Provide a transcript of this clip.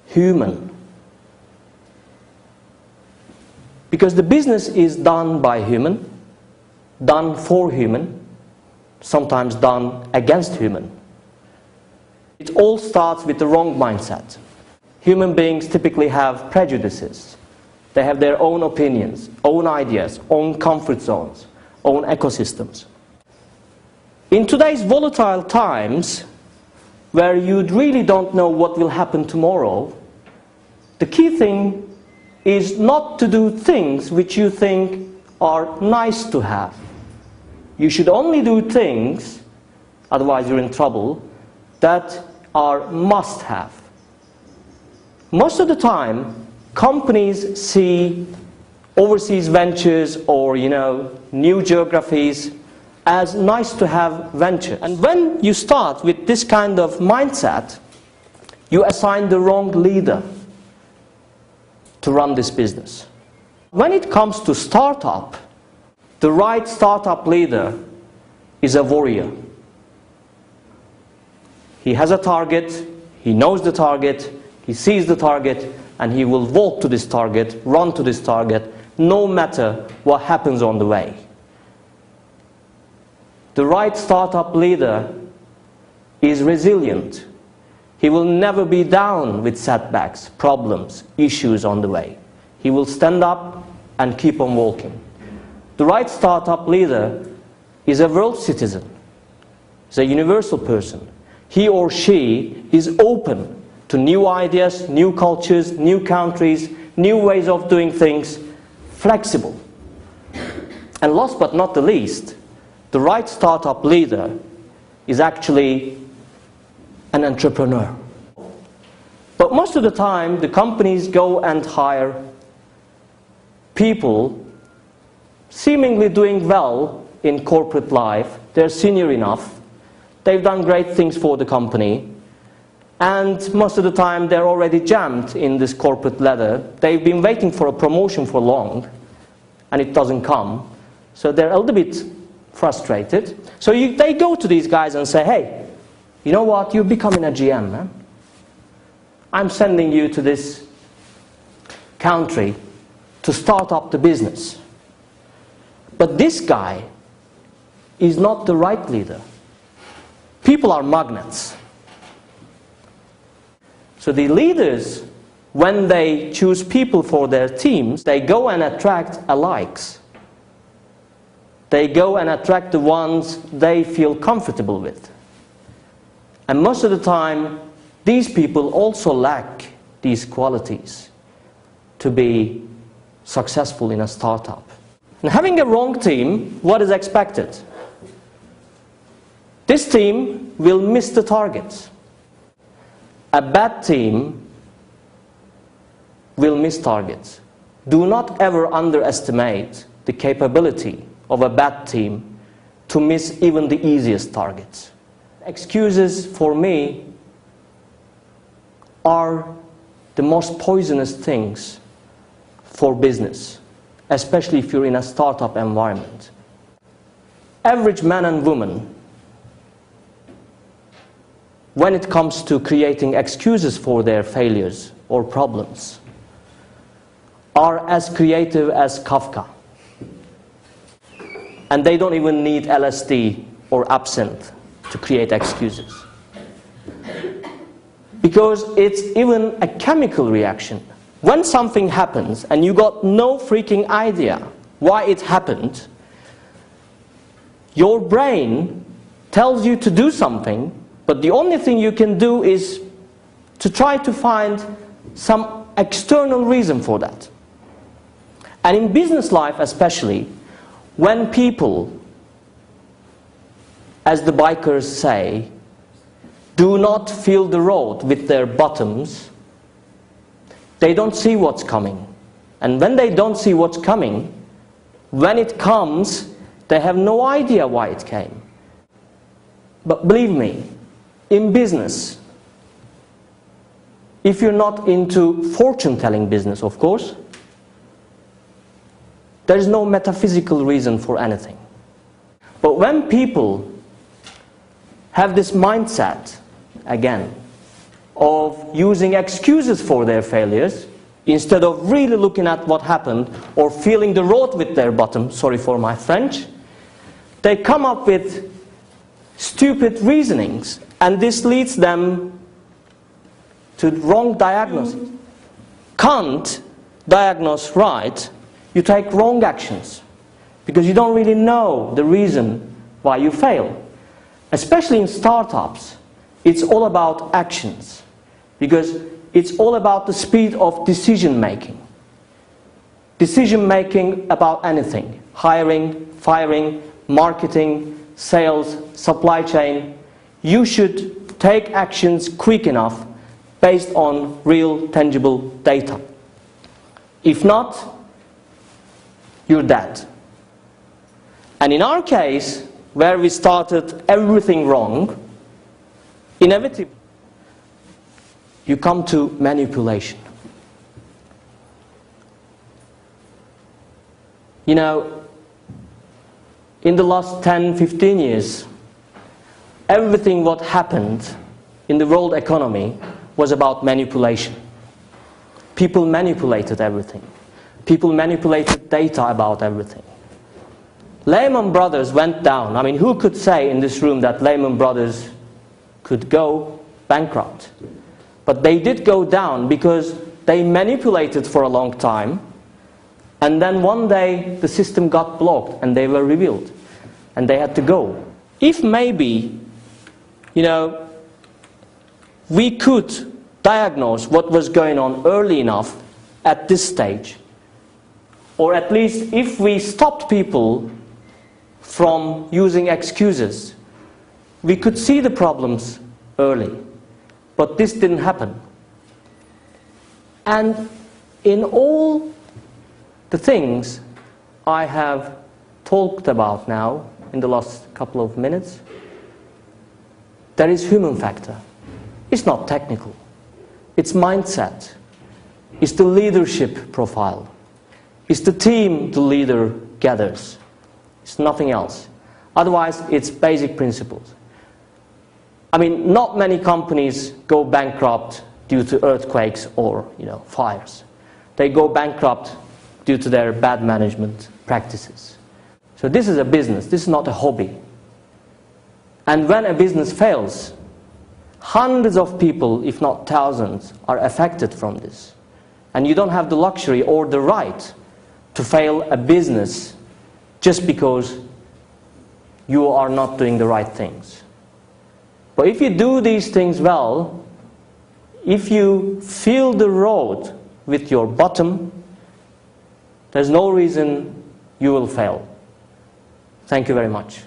human. Because the business is done by human, done for human, sometimes done against human. It all starts with the wrong mindset. Human beings typically have prejudices. They have their own opinions, own ideas, own comfort zones, own ecosystems. In today's volatile times, where you really don't know what will happen tomorrow, the key thing is not to do things which you think are nice to have. You should only do things, otherwise you're in trouble, that are must have. Most of the time, companies see overseas ventures or, new geographies as nice to have venture. And when you start with this kind of mindset, you assign the wrong leader to run this business. When it comes to startup, the right startup leader is a warrior. He has a target, he knows the target, he sees the target, and he will walk to this target, run to this target, no matter what happens on the way. The right startup leader is resilient. He will never be down with setbacks, problems, issues on the way. He will stand up and keep on walking. The right startup leader is a world citizen. He's a universal person. He or she is open to new ideas, new cultures, new countries, new ways of doing things, flexible. And last but not the least, the right startup leader is actually an entrepreneur. But most of the time, the companies go and hire people seemingly doing well in corporate life. They're senior enough. They've done great things for the company. And most of the time, they're already jammed in this corporate ladder. They've been waiting for a promotion for long, and it doesn't come. So they're a little bit frustrated. So they go to these guys and say, hey, you know what, you're becoming a GM, man. I'm sending you to this country to start up the business. But this guy is not the right leader. People are magnets. So the leaders, when they choose people for their teams, they go and attract alikes. They go and attract the ones they feel comfortable with. And most of the time, these people also lack these qualities to be successful in a startup. And having a wrong team, what is expected? This team will miss the targets. A bad team will miss targets. Do not ever underestimate the capability of a bad team to miss even the easiest targets. Excuses, for me, are the most poisonous things for business, especially if you're in a startup environment. Average man and woman, when it comes to creating excuses for their failures or problems, are as creative as Kafka. And they don't even need LSD or absinthe to create excuses. Because it's even a chemical reaction. When something happens and you got no freaking idea why it happened, your brain tells you to do something, but the only thing you can do is to try to find some external reason for that. And in business life especially, when people, as the bikers say, do not feel the road with their bottoms, they don't see what's coming. And when they don't see what's coming, when it comes, they have no idea why it came. But believe me, in business, if you're not into fortune-telling business, of course, there is no metaphysical reason for anything. But when people have this mindset, again, of using excuses for their failures, instead of really looking at what happened or feeling the road with their bottom, sorry for my French, they come up with stupid reasonings, and this leads them to wrong diagnosis. Can't diagnose right, you take wrong actions, because you don't really know the reason why you fail. Especially in startups, it's all about actions, because it's all about the speed of decision making. Decision making about anything: hiring, firing, marketing, sales, supply chain. You should take actions quick enough based on real, tangible data. If not, you're dead. And in our case, where we started everything wrong, inevitably you come to manipulation. You know, in the last 10-15 years, everything what happened in the world economy was about manipulation. People manipulated everything. People manipulated data about everything. Lehman Brothers went down. I mean, who could say in this room that Lehman Brothers could go bankrupt? But they did go down because they manipulated for a long time, and then one day the system got blocked and they were revealed and they had to go. If maybe, you know, we could diagnose what was going on early enough at this stage, or at least if we stopped people from using excuses, we could see the problems early. But this didn't happen. And in all the things I have talked about now in the last couple of minutes, there is human factor. It's not technical. It's mindset. It's the leadership profile. It's the team the leader gathers. It's nothing else. Otherwise, it's basic principles. I mean, not many companies go bankrupt due to earthquakes or, you know, fires. They go bankrupt due to their bad management practices. So this is a business. This is not a hobby. And when a business fails, hundreds of people, if not thousands, are affected from this. And you don't have the luxury or the right to fail a business just because you are not doing the right things. But if you do these things well, if you feel the road with your bottom, there's no reason you will fail. Thank you very much.